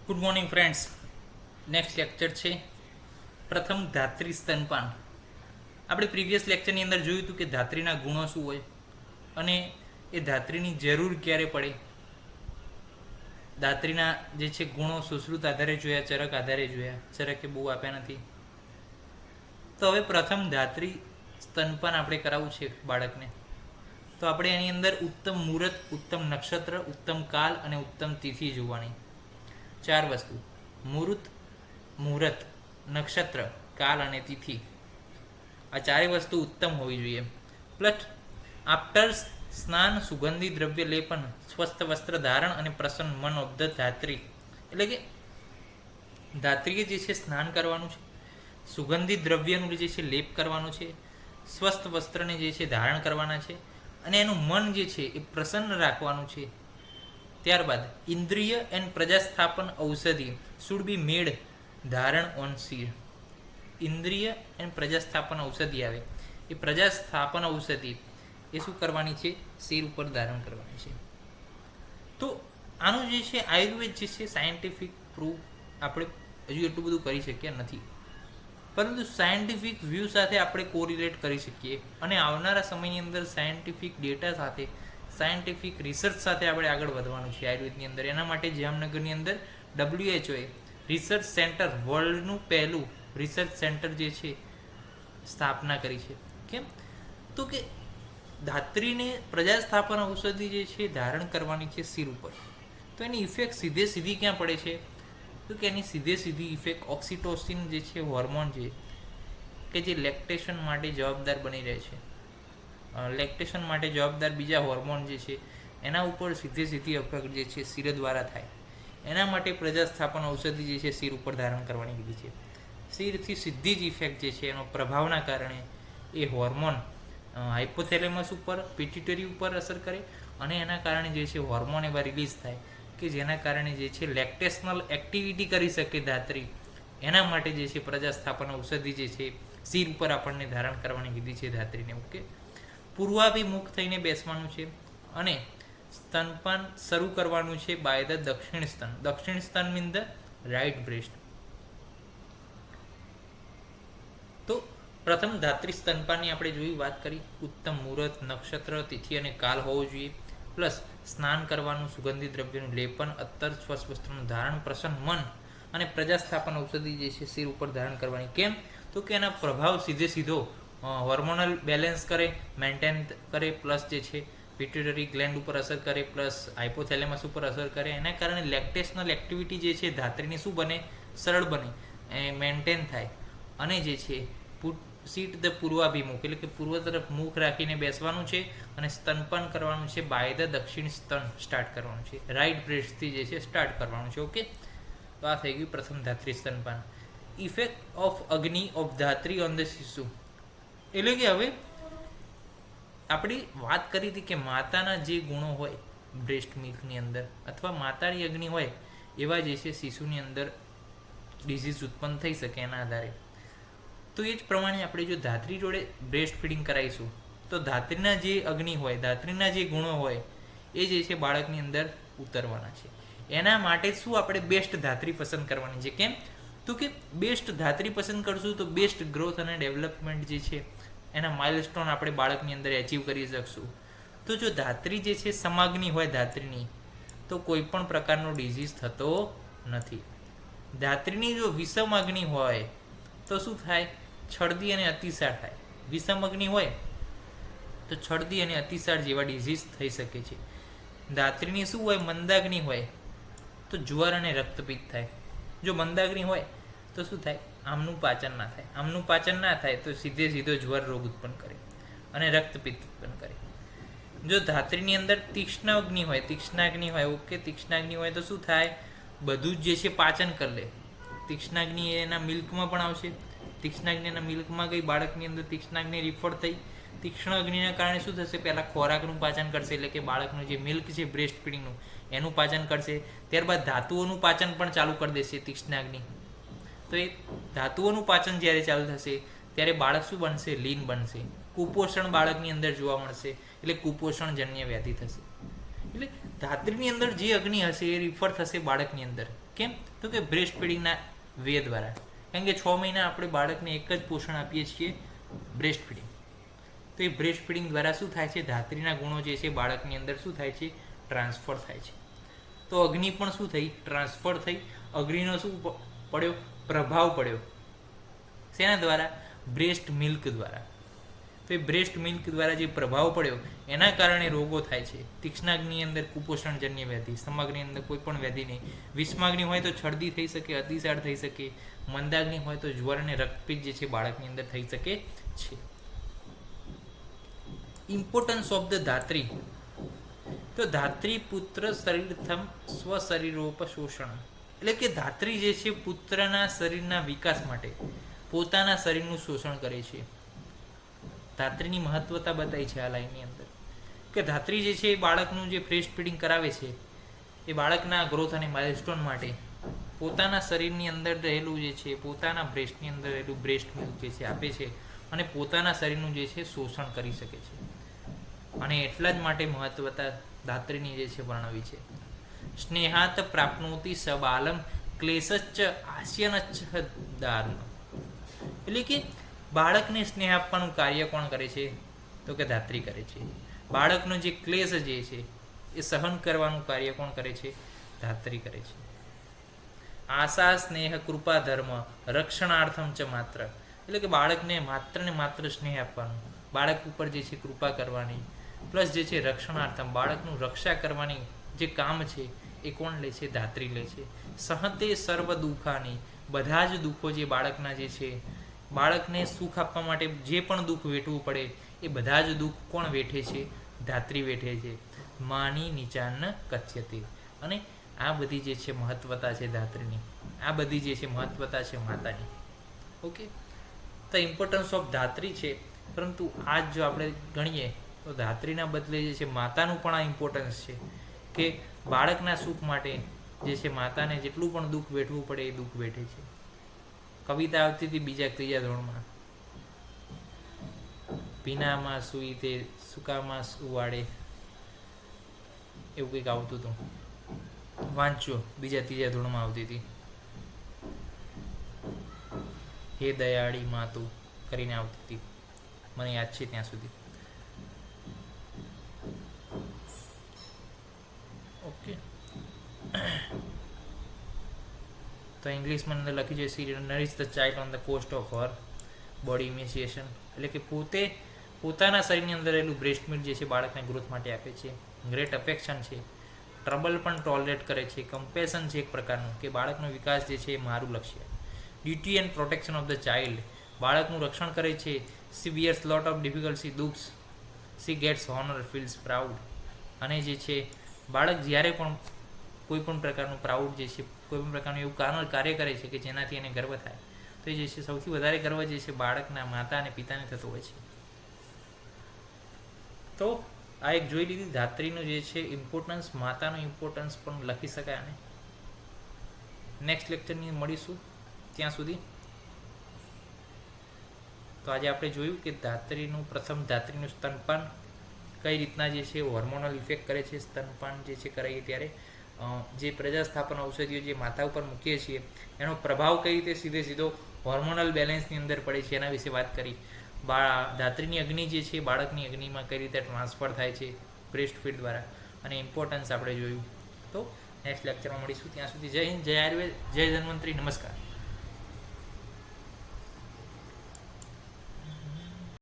Good morning friends. Next lecture છે પ્રથમ ધાત્રી સ્તનપાન. આપણે પ્રીવિયસ લેક્ચરની અંદર જોયું હતું કે ધાત્રીના ગુણો શું હોય અને એ ધાત્રીની જરૂર ક્યારે પડે. ધાત્રીના જે છે ગુણો સુશ્રુત આધારે જોયા, ચરક આધારે જોયા. ચરકે બહુ આપ્યા નથી. તો હવે પ્રથમ ધાત્રી સ્તનપાન આપણે કરાવવું છે બાળકને. તો આપણે એની અંદર ઉત્તમ મુહૂર્ત, ઉત્તમ નક્ષત્ર, ઉત્તમ કાલ અને ઉત્તમ તિથિ જોવાની. 4 વસ્તુ: મુહૂર્ત, નક્ષત્ર, કાલ અને તિથિ. આ 4 વસ્તુ ઉત્તમ હોવી જોઈએ. પ્લસ આફ્ટર સ્નાન, સુગંધી દ્રવ્ય લેપન, સ્વસ્થ વસ્ત્ર ધારણ અને પ્રસન્ન મન ઓફ ધ ધાત્રી. એટલે કે ધાત્રીએ જે છે સ્નાન કરવાનું છે, સુગંધી દ્રવ્યનું જે છે લેપ કરવાનું છે, સ્વસ્થ વસ્ત્રને જે છે ધારણ કરવાના છે અને એનું મન જે છે એ પ્રસન્ન રાખવાનું છે. ત્યારબાદ ઇન્દ્રિય એન્ડ પ્રજાસ્થાપન ઔષધિ શુડ બી મેડ ધારણ ઓન શિર. ઇન્દ્રિય એન્ડ પ્રજાસ્થાપન ઔષધિ આવે, એ પ્રજાસ્થાપન ઔષધિ એ શું કરવાની છે? શિર ઉપર ધારણ કરવાની છે. તો આનું જે છે આયુર્વેદ જે છે સાયન્ટિફિક પ્રૂફ આપણે હજુ એટલું બધું કરી શક્યા નથી, પરંતુ સાયન્ટિફિક વ્યૂ સાથે આપણે કોરિલેટ કરી શકીએ અને આવનારા સમયની અંદર સાયન્ટિફિક ડેટા સાથે, સાયન્ટિફિક રિસર્ચ સાથે આપણે આગળ વધવાનું છે આયુર્વેદની અંદર. એના માટે જામનગરની અંદર WHO રિસર્ચ સેન્ટર, વર્લ્ડનું પહેલું રિસર્ચ સેન્ટર જે છે સ્થાપના કરી છે. કેમ? તો કે ધાત્રીને પ્રજાસ્થાપન ઔષધિ જે છે ધારણ કરવાની છે શિર ઉપર. તો એની ઇફેક્ટ સીધી ક્યાં પડે છે? તો કે એની સીધી ઇફેક્ટ ઓક્સિટોસિન જે છે હોર્મોન છે કે જે લેક્ટેશન માટે જવાબદાર બની રહે છે, લેક્ટેશન માટે જવાબદાર બીજા હોર્મોન જે છે એના ઉપર સીધી અસર જે છે શિર દ્વારા થાય. એના માટે પ્રજાસ્થાપન ઔષધિ જે છે શિર ઉપર ધારણ કરવાની કીધી છે. શિરથી સીધી જ ઇફેક્ટ જે છે એનો પ્રભાવના કારણે એ હોર્મોન હાઇપોથેલેમસ ઉપર, પિટ્યુટરી ઉપર અસર કરે અને એના કારણે જે છે હોર્મોન એવા રિલીઝ થાય કે જેના કારણે જે છે લેક્ટેશનલ એક્ટિવિટી કરી શકે ધાત્રી. એના માટે જે છે પ્રજાસ્થાપન ઔષધિ જે છે શિર ઉપર આપણને ધારણ કરવાની કીધી છે ધાત્રીને. ઓકે, પૂર્વાભિમુખ થઈને બેસવાનું છે અને સ્તનપાન શરૂ કરવાનું છે બાય ધ દક્ષિણ સ્તન. દક્ષિણ સ્તન મીન ધ રાઇટ બ્રેસ્ટ. તો પ્રથમ ધાત્રી સ્તનપાનની આપણે જોઈ વાત કરી. ઉત્તમ મુહૂર્ત, નક્ષત્ર, તિથિ અને કાલ હોવો જોઈએ. પ્લસ સ્નાન કરવાનું, સુગંધી દ્રવ્યનું લેપન, અત્તર, સ્વસ્થ વસ્ત્રનું ધારણ, પ્રસન્ન મન અને પ્રજાસ્થાપન ઔષધિ જે છે શિર ઉપર ધારણ કરવાની. કેમ? તો કે એના પ્રભાવ સીધો હોર્મોનલ બેલેન્સ કરે, મેન્ટેન કરે, પ્લસ જે છે પિટ્યુટરી ગ્લેન્ડ ઉપર અસર કરે, પ્લસ હાઇપોથેલેમસ ઉપર અસર કરે. એના કારણે લેક્ટેશનલ એક્ટિવિટી જે છે ધાત્રીની શું બને? સરળ બને, મેન્ટેન થાય અને જે છે સીટ ધ પૂર્વાભિમુખ, એટલે કે પૂર્વ તરફ મુખ રાખીને બેસવાનું છે અને સ્તનપાન કરવાનું છે બાય ધ દક્ષિણ સ્તન સ્ટાર્ટ કરવાનું છે, રાઇટ બ્રેસ્ટથી જે છે સ્ટાર્ટ કરવાનું છે. ઓકે, તો આ થઈ ગયું પ્રથમ ધાત્રી સ્તનપાન. ઇફેક્ટ ઓફ અગ્નિ ઓફ ધાત્રી ઓન ધ શિશુ. એટલે કે હવે આપણે વાત કરી હતી કે માતાના જે ગુણો હોય બ્રેસ્ટ મિલ્કની અંદર અથવા માતાની અગ્નિ હોય એવા જે છે શિશુની અંદર ડિઝીઝ ઉત્પન્ન થઈ શકે એના આધારે. તો એ જ પ્રમાણે આપણે જો ધાત્રી જોડે બ્રેસ્ટ ફીડિંગ કરાવીશું તો ધાત્રીના જે અગ્નિ હોય, ધાત્રીના જે ગુણો હોય એ જે છે બાળકની અંદર ઉતરવાના છે. એના માટે શું આપણે બેસ્ટ ધાત્રી પસંદ કરવાની છે. કેમ? તો કે બેસ્ટ ધાત્રી પસંદ કરશું તો બેસ્ટ ગ્રોથ અને ડેવલપમેન્ટ જે છે એના માઇલસ્ટોન આપણે બાળકની અંદર એચીવ કરી શકશું. તો જો ધાત્રી જે છે સમાગ્નિ હોય ધાત્રીની, તો કોઈ પણ પ્રકારનો ડિઝીઝ થતો નથી. ધાત્રીની જો વિષમ અગ્નિ હોય તો શું થાય? છડદી અને અતિસાર થાય. વિષમ અગ્નિ હોય તો છડદી અને અતિસાર જેવા ડિઝીઝ થઈ શકે છે. ધાત્રીની શું હોય? મંદાગ્નિ હોય તો જ્વર અને રક્તપિત્ત થાય. જો મંદાગ્નિ હોય તો શું થાય? આમનું પાચન ના થાય. આમનું પાચન ના થાય તો સીધો જ્વર રોગ ઉત્પન્ન કરે અને રક્તપિત્ત ઉત્પન્ન કરે. જો ધાત્રીની અંદર તીક્ષ્ણાગ્નિ હોય, ઓકે, તીક્ષ્ણાગ્નિ હોય તો શું થાય? બધું જ જે છે પાચન કરી લે. તીક્ષ્ણાગ્નિ એના મિલ્કમાં પણ આવશે. તીક્ષ્ણાગ્નિના મિલ્કમાં ગઈ, બાળકની અંદર તીક્ષ્ણાગ્નિ રિફર થઈ. તીક્ષ્ણ અગ્નિના કારણે શું થશે? પહેલાં ખોરાકનું પાચન કરશે, એટલે કે બાળકનું જે મિલ્ક છે બ્રેસ્ટ ફીડિંગનું એનું પાચન કરશે. ત્યારબાદ ધાતુઓનું પાચન પણ ચાલુ કરી દેશે તીક્ષ્ણાગ્નિ. તો એ ધાતુઓનું પાચન જ્યારે ચાલુ થશે ત્યારે બાળક શું બનશે? લીન બનશે. કુપોષણ બાળકની અંદર જોવા મળશે, એટલે કુપોષણજન્ય વ્યાધિ થશે. એટલે ધાત્રીની અંદર જે અગ્નિ હશે એ રિફર થશે બાળકની અંદર. કેમ? તો કે બ્રેસ્ટ ફીડિંગના વે દ્વારા. કારણ કે 6 મહિના આપણે બાળકને એક જ પોષણ આપીએ છીએ, બ્રેસ્ટ ફીડિંગ. તો એ બ્રેસ્ટ ફીડિંગ દ્વારા શું થાય છે, ધાત્રીના ગુણો જે છે બાળકની અંદર શું થાય છે, ટ્રાન્સફર થાય છે. તો અગ્નિ પણ શું થઈ, ટ્રાન્સફર થઈ. અગ્નિનો શું પડ્યો, પ્રભાવ પડ્યો. શેના દ્વારા? બ્રેસ્ટ મિલ્ક દ્વારા. તો એ બ્રેસ્ટ મિલ્ક દ્વારા જે પ્રભાવ પડ્યો એના કારણે રોગો થાય છે. તીક્ષ્ણાગ્નિની અંદર કુપોષણજન્ય વ્યાધિ, સ્તમાગ્નિની અંદર કોઈ પણ વ્યાધિ નહીં. વિષમાગ્નિ હોય તો છર્દી થઈ શકે, અતિસાર થઈ શકે. મંદાગ્નિ હોય તો જ્વર અને રક્તપિત્ત જે છે બાળકની અંદર થઈ શકે છે. ઇમ્પોર્ટન્સ ઓફ ધ ધાત્રી. તો ધાત્રી પુત્ર શરીરથમ સ્વશરીરોપશોષણ, એટલે કે ધાત્રી જે છે પુત્રના શરીરના વિકાસ માટે પોતાના શરીરનું શોષણ કરે છે. ધાત્રીની મહત્વતા બતાવી છે આ લાઈનની અંદર કે ધાત્રી જે છે એ બાળકનું જે બ્રેસ્ટ ફીડિંગ કરાવે છે એ બાળકના ગ્રોથ અને માઇલસ્ટોન માટે પોતાના શરીરની અંદર રહેલું જે છે, પોતાના બ્રેસ્ટની અંદર રહેલું બ્રેસ્ટ મિલ્ક જે છે આપે છે અને પોતાના શરીરનું જે છે શોષણ કરી શકે છે. અને એટલા જ માટે મહત્વતા ધાત્રીની જે છે વર્ણવી છે. સ્નેહાત પ્રાપ્નોતિ સબાલમ ક્લેશચ્ચ આસ્યનચ્ચ દારુણ, એટલે કે બાળકને સ્નેહ આપવાનું કાર્ય કોણ કરે છે, તો કે ધાત્રી કરે છે. બાળકનો જે ક્લેશ જે છે એ સહન કરવાનું કાર્ય કોણ કરે છે, ધાત્રી કરે છે. આશા સ્નેહ કૃપા ધર્મ રક્ષણાર્થમ ચ માત્ર, એટલે કે બાળકને માત્ર ને માત્ર સ્નેહ આપવાનું, બાળક ઉપર જે છે કૃપા કરવાની, પ્લસ જે છે રક્ષણાર્થમ બાળકનું રક્ષા કરવાની જે કામ છે એ કોણ લે છે, ધાત્રી લે છે. સહતે સર્વ દુઃખાની, બધા જ દુઃખો જે બાળકના જે છે, બાળકને સુખ આપવા માટે જે પણ દુઃખ વેઠવું પડે એ બધા જ દુઃખ કોણ વેઠે છે, ધાત્રી વેઠે છે. માની નીચાન કથ્યતે, અને આ બધી જે છે મહત્વતા છે ધાત્રીની, આ બધી જે છે મહત્વતા છે માતાની. ઓકે, તો ઇમ્પોર્ટન્સ ઓફ ધાત્રી છે. પરંતુ આજ જો આપણે ગણીએ તો ધાત્રીના બદલે જે છે માતાનું પણ આ ઇમ્પોર્ટન્સ છે કે બાળકના સુખ માટે જે છે માતાને જેટલું પણ દુઃખ વેઠવું પડે એ દુઃખ વેઠે છે. કવિતા આવતી હતી ત્રીજા ધોરણમાં, ભીનામાં સુઈ તે સુકામાં સુવાડે, એવું કંઈક આવતું હતું. વાંચજો, ત્રીજા ધોરણમાં આવતી હતી. હે દયાળી માતું કરીને આવતી હતી, મને યાદ છે ત્યાં સુધી. ઓકે, તો ઇંગ્લિશમાં અંદર લખી છે she nourish the child on the cost of her body emaciation, એટલે કે પોતે પોતાના શરીરની અંદર રહેલું બ્રેસ્ટ મિલ્ક જે છે બાળકને ગ્રોથ માટે આપે છે. ગ્રેટ અફેક્શન છે, ટ્રબલ પણ ટોલરેટ કરે છે, કમ્પેશન છે એક પ્રકારનું કે બાળકનો વિકાસ જે છે એ મારું લક્ષ્ય. Duty and protection of the child, બાળકનું રક્ષણ કરે છે. She bears lot of difficulty દુઃખ, she gets honour feels proud, અને જે છે બાળક જ્યારે પણ કોઈ પણ પ્રકારનું પ્રાઉડ જે છે, કોઈ પણ પ્રકારનું એવું કાર્ય કરે છે કે જેનાથી એને ગર્વ થાય, તો એ જે છે સૌથી વધારે ગર્વ જે છે બાળકના માતા અને પિતાને થતો હોય છે. તો આ એક જોઈ લીધી ધાત્રીનું જે છે ઇમ્પોર્ટન્સ, માતાનું ઇમ્પોર્ટન્સ પણ લખી શકાય. અને નેક્સ્ટ લેક્ચરની મળીશું, ત્યાં સુધી તો આજે આપણે જોયું કે પ્રથમ ધાત્રીનું સ્તનપાન કઈ રીતના જે છે હોર્મોનલ ઇફેક્ટ કરે છે. સ્તનપાન જે છે કરાવીએ ત્યારે જે પ્રજાસ્થાપન ઔષધિઓ જે માથા ઉપર મૂકીએ છીએ એનો પ્રભાવ કઈ રીતે સીધો હોર્મોનલ બેલેન્સની અંદર પડે છે એના વિશે વાત કરી. ધાત્રીની અગ્નિ જે છે બાળકની અગ્નિમાં કઈ રીતે ટ્રાન્સફર થાય છે બ્રેસ્ટ ફીડ દ્વારા, અને ઇમ્પોર્ટન્સ આપણે જોયું. તો નેક્સ્ટ લેક્ચરમાં મળીશું, ત્યાં સુધી જય હિન્દ, જય આયુર્વેદ, જય ધન્વંતરી, નમસ્કાર.